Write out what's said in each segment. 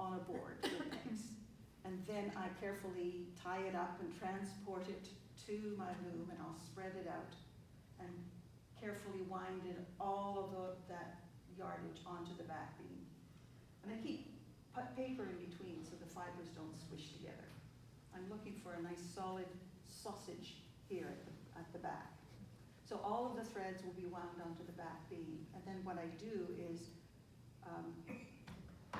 on a board with pegs. And then I carefully tie it up and transport it to my loom, and I'll spread it out and carefully wind it all of that yardage onto the back beam. And I keep paper in between so the fibers don't squish together. I'm looking for a nice solid sausage here at the back. So all of the threads will be wound onto the back beam, and then what I do is,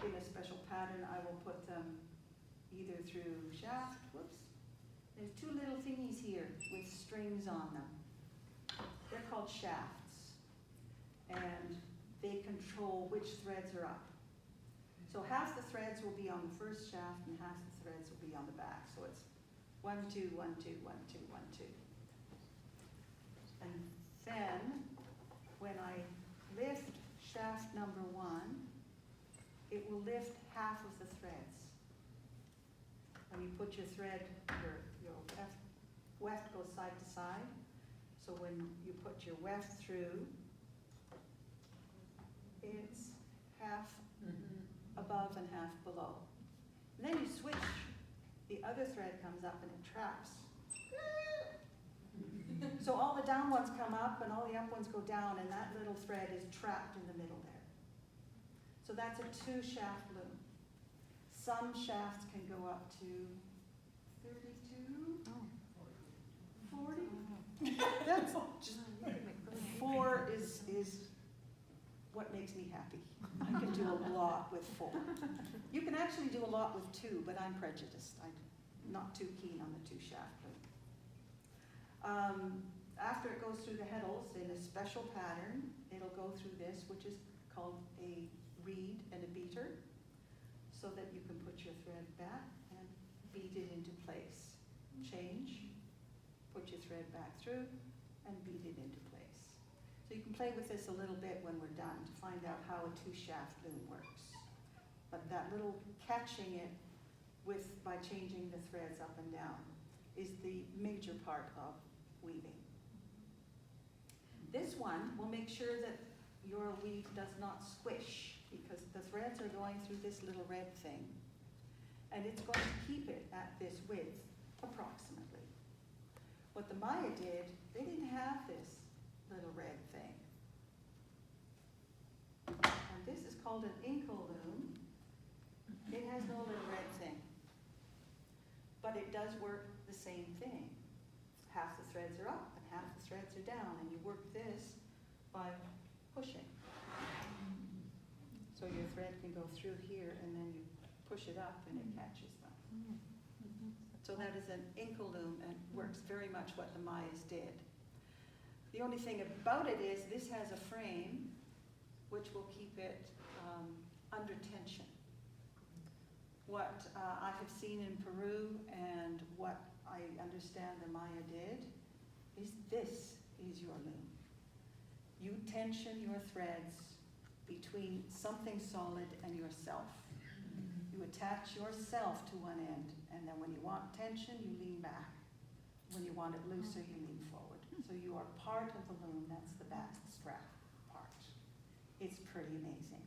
in a special pattern, I will put them either through shaft, whoops, there's two little thingies here with strings on them. They're called shafts, and they control which threads are up. So half the threads will be on the first shaft and half the threads will be on the back. So it's 1, 2, 1, 2, 1, 2, 1, 2. And then when I lift shaft number 1, it will lift half of the threads. When you put your thread, your weft goes side to side. So when you put your weft through, it's half above and half below. And then you switch, the other thread comes up and it traps. So all the down ones come up and all the up ones go down, and that little thread is trapped in the middle there. So that's a 2-shaft loom. Some shafts can go up to 32, 40. That's just, 4 is what makes me happy. I can do a lot with 4. You can actually do a lot with 2, but I'm prejudiced. I'm not too keen on the 2-shaft loom. After it goes through the heddles in a special pattern, it'll go through this, which is called a reed and a beater, so that you can put your thread back and beat it into place. Change, put your thread back through, and beat it into place. So you can play with this a little bit when we're done to find out how a 2-shaft loom works. But that little catching it by changing the threads up and down is the major part of weaving. This one will make sure that your weave does not squish, because the threads are going through this little red thing, and it's going to keep it at this width approximately. What the Maya did, they didn't have this little red thing. And this is called an inkle loom. It has no little red thing, but it does work the same thing. Half the threads are up and half the threads are down, and you work this by pushing. So your thread can go through here, and then you push it up and it catches them. So that is an inkle loom, and works very much what the Mayas did. The only thing about it is this has a frame which will keep it under tension. What I have seen in Peru and what I understand the Maya did is this is your loom. You tension your threads between something solid and yourself. You attach yourself to one end, and then when you want tension, you lean back. When you want it looser, you lean forward. So you are part of the loom. That's the back strap part. It's pretty amazing.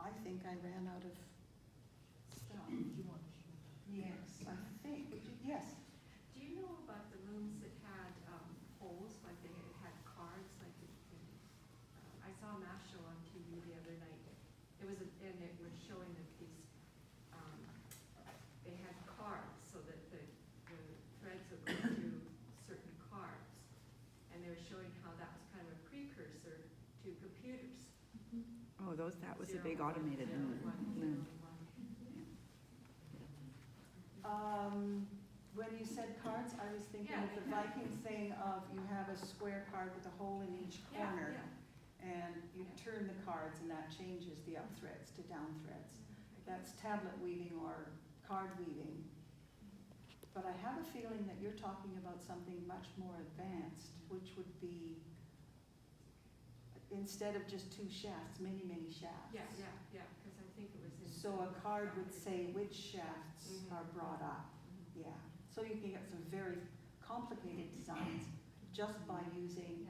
I think I ran out of stuff. Yes, I think. Yes. Do you know about the looms that had holes, like they had cards? Like I saw a math show on TV the other night. And it was showing that these they had cards so that the threads would go through certain cards, and they were showing how that was kind of a precursor to computers. Oh, that was a big automated loom. When you said cards, I was thinking of the Viking thing of you have a square card with a hole in each corner, and you turn the cards, and that changes the up threads to down threads. That's tablet weaving or card weaving. But I have a feeling that you're talking about something much more advanced, which would be, instead of just 2 shafts, many, many shafts. Yeah, because I think it was in. So a card would say which shafts are brought up. Yeah. So you can get some very complicated designs just by using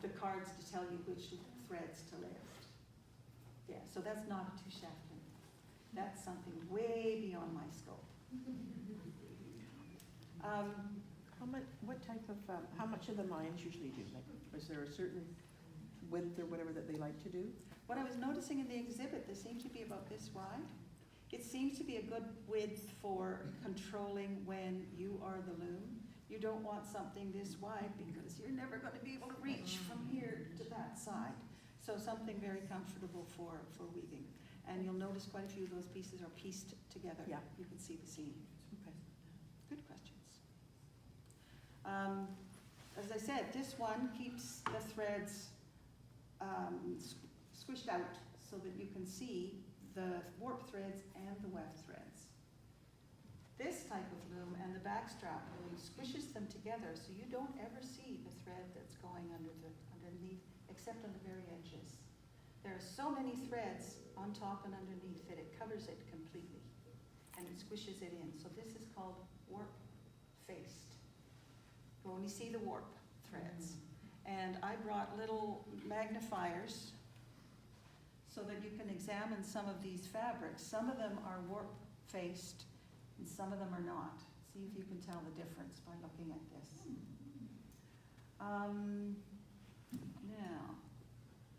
the cards to tell you which threads to lift. Yeah, so that's not a two-shaft loom. That's something way beyond my scope. What type of, how much of the mines usually do? Like, is there a certain width or whatever that they like to do? What I was noticing in the exhibit, they seem to be about this wide. It seems to be a good width for controlling when you are the loom. You don't want something this wide because you're never going to be able to reach from here to that side. So something very comfortable for weaving. And you'll notice quite a few of those pieces are pieced together. Yeah. You can see the seam. Okay. Good questions. As I said, this one keeps the threads squished out so that you can see the warp threads and the weft threads. This type of loom and the backstrap loom squishes them together so you don't ever see the thread that's going underneath, except on the very edges. There are so many threads on top and underneath that it covers it completely and it squishes it in. So this is called warp faced. You only see the warp threads. And I brought little magnifiers so that you can examine some of these fabrics. Some of them are warp faced and some of them are not. See if you can tell the difference by looking at this. Now,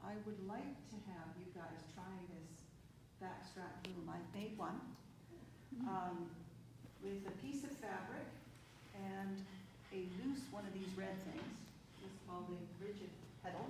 I would like to have you guys try this backstrap loom. I've made one with a piece of fabric and a loose one of these red things. It's called a rigid pedal.